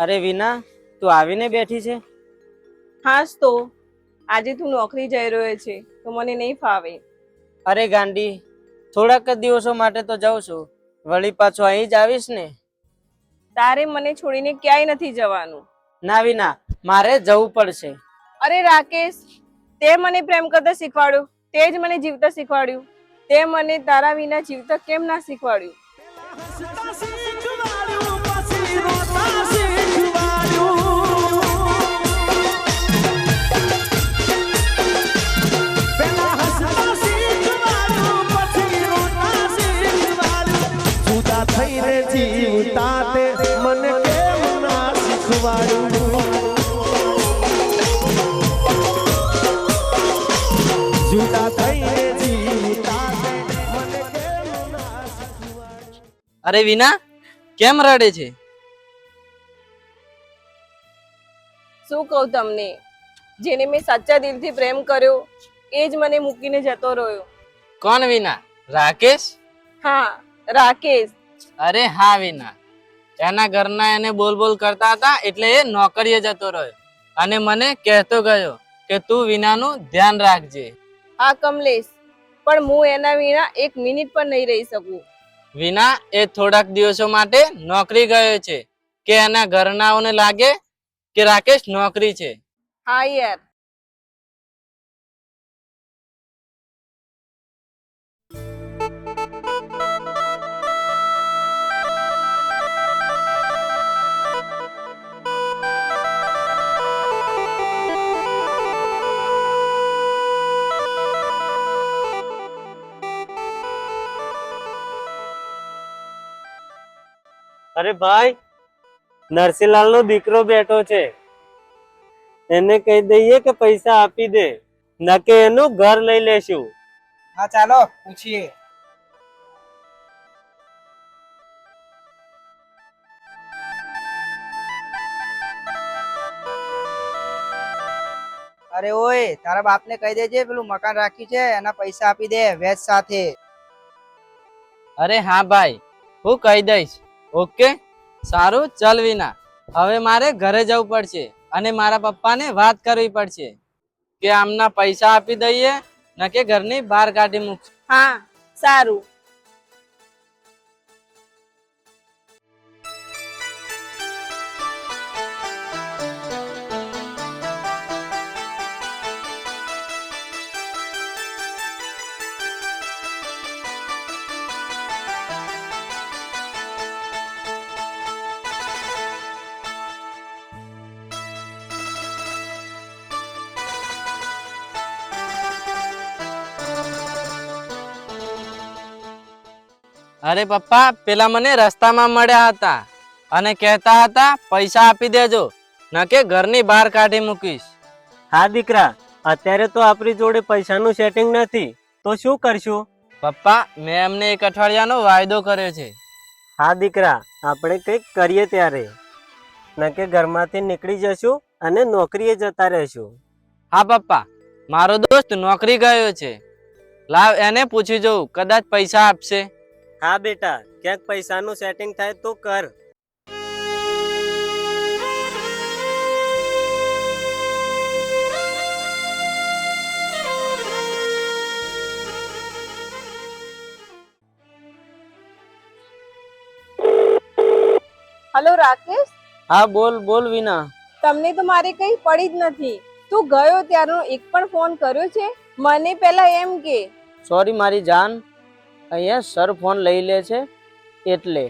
અરે વિના, તું આવીને બેઠી છે? હાસ તો આજે તું નોકરી જઈ રહ્યો છે તો મને નહીં ફાવે. અરે ગાંડી, થોડાક જ દિવસો માટે તો જાઉં છું, વળી પાછો અહીં જ આવીશ ને? તારે મને છોડીને ક્યાંય નથી જવાનું. ના વિના, મારે જવું પડશે. અરે રાકેશ, તે મને પ્રેમ કરતા શીખવાડ્યું, તે જ મને જીવતા શીખવાડ્યું. તે મને તારા વિના જીવતા કેમ ના શીખવાડ્યું? અરે વિના, કેમ રડે છે? શું કહું તમને, જેને મેં સાચા દિલથી પ્રેમ કર્યો એ જ મને મૂકીને જતો રહ્યો. કોણ વિના? રાકેશ? હા, રાકેશ. અરે હા વિના, એના ઘરના એને બોલ બોલ કરતા હતા એટલે એ નોકરીએ જતો રહ્યો અને મને કહેતો ગયો કે તું વિનાનું ધ્યાન રાખજે. હા કમલેશ, પણ હું એના વિના એક મિનિટ પણ નહીં રહી શકું. વિના એ થોડાક દિવસો માટે નોકરી ગયો છે કે એના ઘરનાઓને લાગે કે રાકેશ નોકરી છે. હા યાર. અરે ભાઈ, નરસિંહલાલ નો દીકરો બેઠો છે, એને કહી દઈએ કે પૈસા આપી દે, નકે એનું ઘર લઈ લેશું. હા ચાલો પૂછીએ. અરે ઓય, તારા બાપને કહી દેજે પેલું મકાન રાખ્યું છે એના પૈસા આપી દે વેચ સાથે. અરે હા ભાઈ, હું કહી દઈશ. ઓકે સારું, ચલ વિના, હવે મારે ઘરે જવું પડશે અને મારા પપ્પાને વાત કરવી પડશે કે આમના પૈસા આપી દઈએ ન કે ઘરની બહાર કાઢી મૂકશે. હા સારું. અરે પપ્પા, પેલા મને રસ્તામાં મળ્યા હતા અને કહેતા હતા પૈસા આપી દેજો ન કે ઘરની બહાર કાઢી મૂકીશ. હા દીકરા, અત્યારે તો આપણી જોડે પૈસાનું સેટિંગ નથી, તો શું કરશું? પપ્પા, મેં એમને 1 અઠવાડિયાનો વાયદો કર્યો છે. હા દીકરા, આપણે કંઈક કરીએ ત્યારે, નકે ઘરમાંથી નીકળી જશું અને નોકરીએ જતા રહેશું. હા પપ્પા, મારો દોસ્ત નોકરી ગયો છે, લાવ એને પૂછી જોઉં, કદાચ પૈસા આપશે. હા બેટા, ક્યાંક પૈસાનું સેટિંગ થાય તો કર. હલો રાકેશ. હા બોલ બોલ વિના. તમને તો મારે કઈ પડી જ નથી. તું ગયો ત્યારનો એક પણ ફોન કર્યો છે? મને પહેલા એમ કે. સોરી મારી જાન, અહીંયા સર ફોન લઈ લે છે એટલે,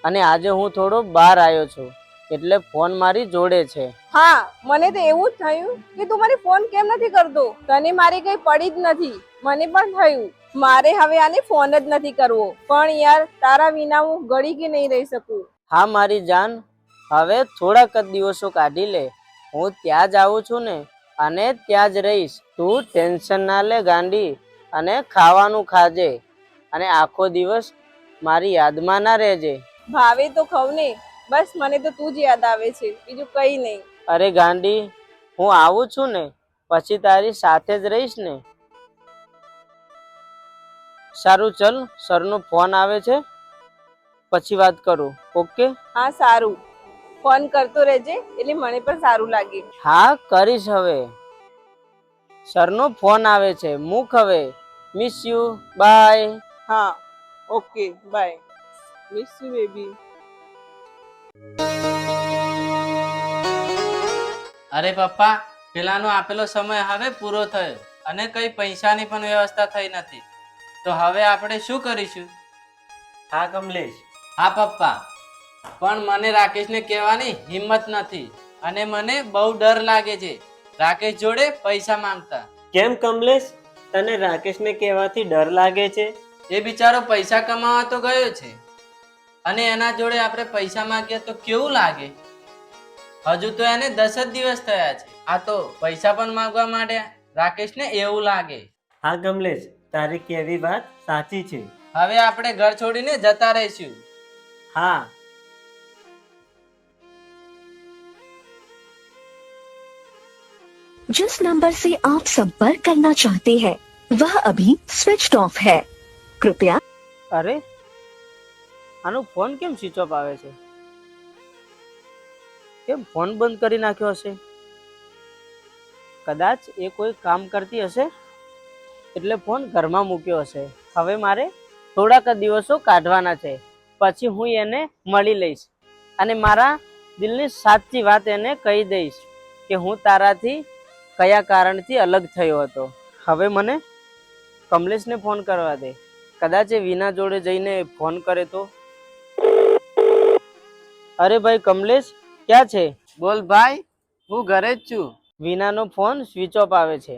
અને આજે હું થોડો બહાર આવ્યો છું એટલે ફોન મારી જોડે છે. હા, મને તો એવું જ થયું કે તું મને ફોન કેમ નથી કરતો. તને મારી કઈ પડી જ નથી. મને પણ થયું મારે હવે આને ફોન જ નથી કરવો, પણ યાર તારા વિના હું ઘડી કે નહીં રહી શકું. હા મારી જાન, હવે થોડાક જ દિવસો કાઢી લે, હું ત્યાં જ આવું છું ને, અને ત્યાં જ રહીશ. તું ટેન્શન ના લે ગાંડી, અને ખાવાનું ખાજે અને આખો દિવસ મારી યાદમાં ના રહેજે. ભાવે તો ખવ ને, બસ મને તો તું જ યાદ આવે છે, બીજું કઈ નહીં. અરે ગાંડી, હું આવું છું ને પછી તારી સાથે જ રહીશ ને. સારું ચલ, સરનો ફોન આવે છે, પછી વાત કરું. ઓકે. હા સારું. ફોન કરતો રહેજે, એટલે મને પણ સારું લાગે. હા કરીશ. હવે સરનો ફોન આવે છે, મૂક હવે. Miss you, bye. હા, okay, bye. Miss you baby. અરે પપ્પા, પેલાનો આપેલો સમય હવે પૂરો થયો અને કઈ પૈસાની પણ વ્યવસ્થા થઈ નથી, તો હવે આપણે શું કરીશું? હા કમલેશ, હા પપ્પા, પણ મને રાકેશને કહેવાની હિંમત નથી અને મને બહુ ડર લાગે છે રાકેશ જોડે પૈસા માંગતા. કેમ કમલેશ, તને રાકેશને કહેવાથી ડર લાગે છે? એ બિચારો પૈસા કમાવા તો ગયો છે અને એના જોડે આપણે પૈસા માંગીએ તો કેવું લાગે? હજુ તો એને 10 જ દિવસ થયા છે, આ તો પૈસા પણ માંગવા માટે રાકેશને એવું લાગે. હા કમલેશ, તારી કહેવી વાત સાચી છે. હવે આપણે ઘર છોડીને જતા રહીશું. હા, जिस नंबर से आप संपर्क करना चाहते हैं वह अभी स्विच ऑफ है, कृपया. અરે આનો ફોન કેમ સ્વિચ ઓફ આવે છે? કેમ ફોન બંધ કરી નાખ્યો હશે? કદાચ એ કોઈ કામ કરતી હશે એટલે ફોન ઘરમાં મૂક્યો હશે. હવે મારે થોડાક જ દિવસો કાઢવાના છે, પછી હું એને મળી લઈશ અને મારા દિલની સાચી વાત એને કહી દઈશ કે હું તારાથી કયા કારણથી અલગ થયો હતો. હવે મને કમલેશને ફોન કરવા દે. કદાચ એ વિના જોડે જઈને ફોન કરે તો. અરે ભાઈ કમલેશ, ક્યાં છે? બોલ ભાઈ, હું ઘરે જ છું. વિનાનો ફોન સ્વિચ ઓફ આવે છે.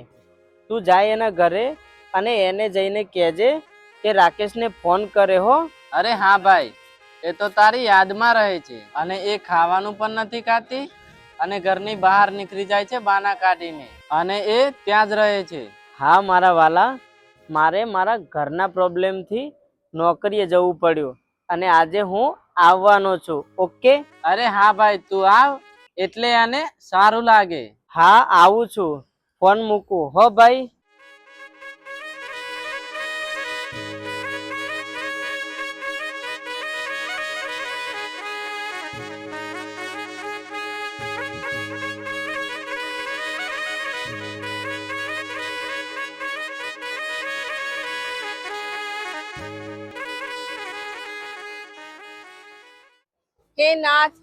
તું જાય એના ઘરે અને એને જઈને કહેજે કે રાકેશને ફોન કરે હો. અરે હા ભાઈ, એ તો તારી યાદમાં રહે છે અને એ ખાવાનું પણ નથી ખાતી અને ઘરની બહાર નીકળી જાય છે બાના કાઢીને, અને એ ત્યાં જ રહે છે. હા મારા વાલા, મારે મારા ઘરના પ્રોબ્લેમથી નોકરીએ જવું પડ્યું અને આજે હું આવવાનો છું. ઓકે? અરે હા ભાઈ, તું આવ એટલે આને સારું લાગે. હા આવું છું. ફોન મૂકું હો ભાઈ. હે નાથ,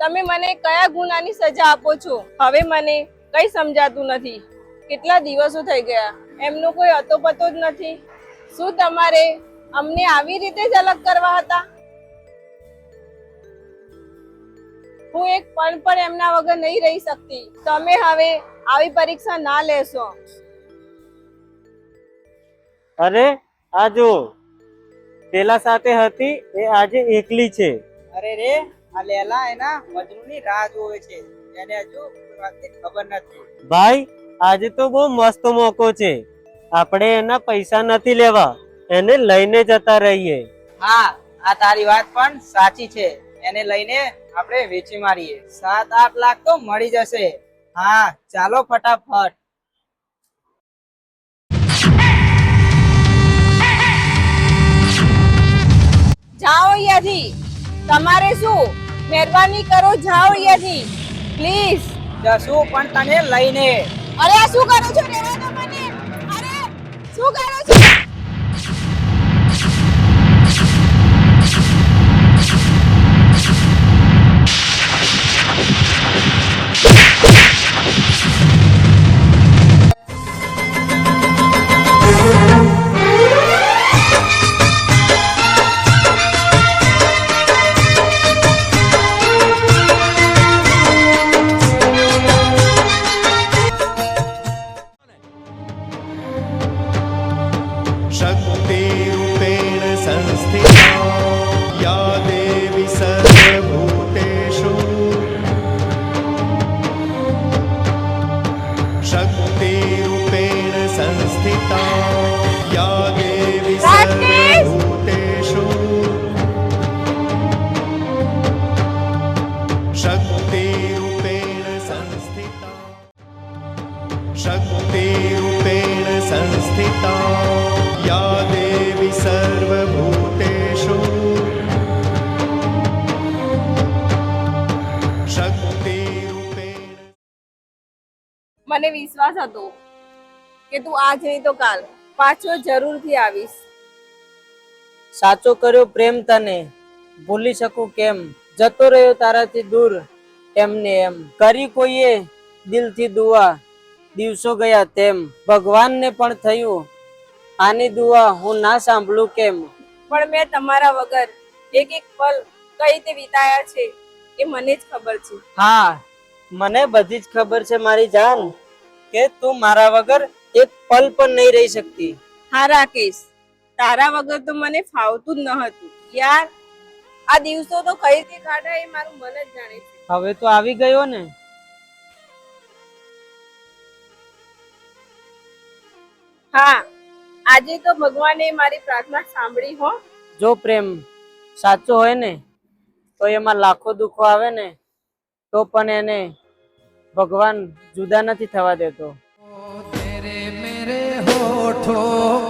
તમે મને કયા ગુનાની સજા આપો છો? હવે મને કઈ સમજાતું નથી. કેટલા દિવસો થઈ ગયા, એમનો કોઈ અતો પતો જ નથી. શું તમારે અમને આવી રીતે જ અલગ કરવા હતા? હું એક પળ પણ એમના વગર નહીં રહી શકતી. તમે હવે આવી પરીક્ષા ના લેશો. અરે આ જો, પેલા સાથે હતી એ આજે એકલી છે. અરે રે, આ લેલા એના મજનૂની રાહ જોવે છે, એને હજુ કોઈ વાતની ખબર નથી. ભાઈ, આજે તો બહુ મસ્ત મોકો છે. આપણે એના પૈસા નથી લેવા, એને લઈને જતા રહીએ. હા, આ તારી વાત પણ સાચી છે. એને લઈને આપણે વેચી મારીએ. 7-8 લાખ તો મળી જશે. હા, ચાલો ફટાફટ. જાઓ અહીંયાથી. તમારે શું? મહેરબાની કરો, જાઓ અહીંયાથી પ્લીઝ. જશું પણ તને લઈને. અરે આ શું કરો છો? રહેવા દો મને. અરે શું કરો છો? शक्तिरूपेण संस्थिता या देवी सर्वभूतेषु शक्तिरूपेण संस्थिता या देवी सर्वभूतेषु शक्तिरूपेण संस्थिता शक्तिरूपेण संस्थिता या देवी सर्वभूतेषु મને વિશ્વાસ હતો કે તું આજ નહીં તો કાલ પાછો જરૂરથી આવીશ. સાચો કર્યો પ્રેમ તને ભૂલી શકું કેમ, જતો રહ્યો તારાથી દૂર એમને એમ. કરી કોઈએ દિલથી દુઆ દિવસો ગયા તેમ, ભગવાનને પણ થયું આની દુઆ હું ના સાંભળું કેમ. પણ મેં તમારા વગર એક એક પલ કઈ રીતે વિતાયા છે એ મને જ ખબર છે. હા, મને બધી જ ખબર છે મારી જાન કે તું મારા વગર એક પલ પણ નહીં રહી શકતી. હા રાકેશ, તારા વગર તો મને ફાવતું જ ન હતું યાર. આ દિવસો તો કઈ રીતે કાઢ્યા એ મારું મન જ જાણે છે. હવે તો આવી ગયો ને. હા, આજે તો ભગવાને મારી પ્રાર્થના સાંભળી હો. જો પ્રેમ સાચો હોય ને તો એમાં લાખો દુઃખો આવે ને તો પણ એને ભગવાન જુદા નથી થવા દેતો. तेरे मेरे होठों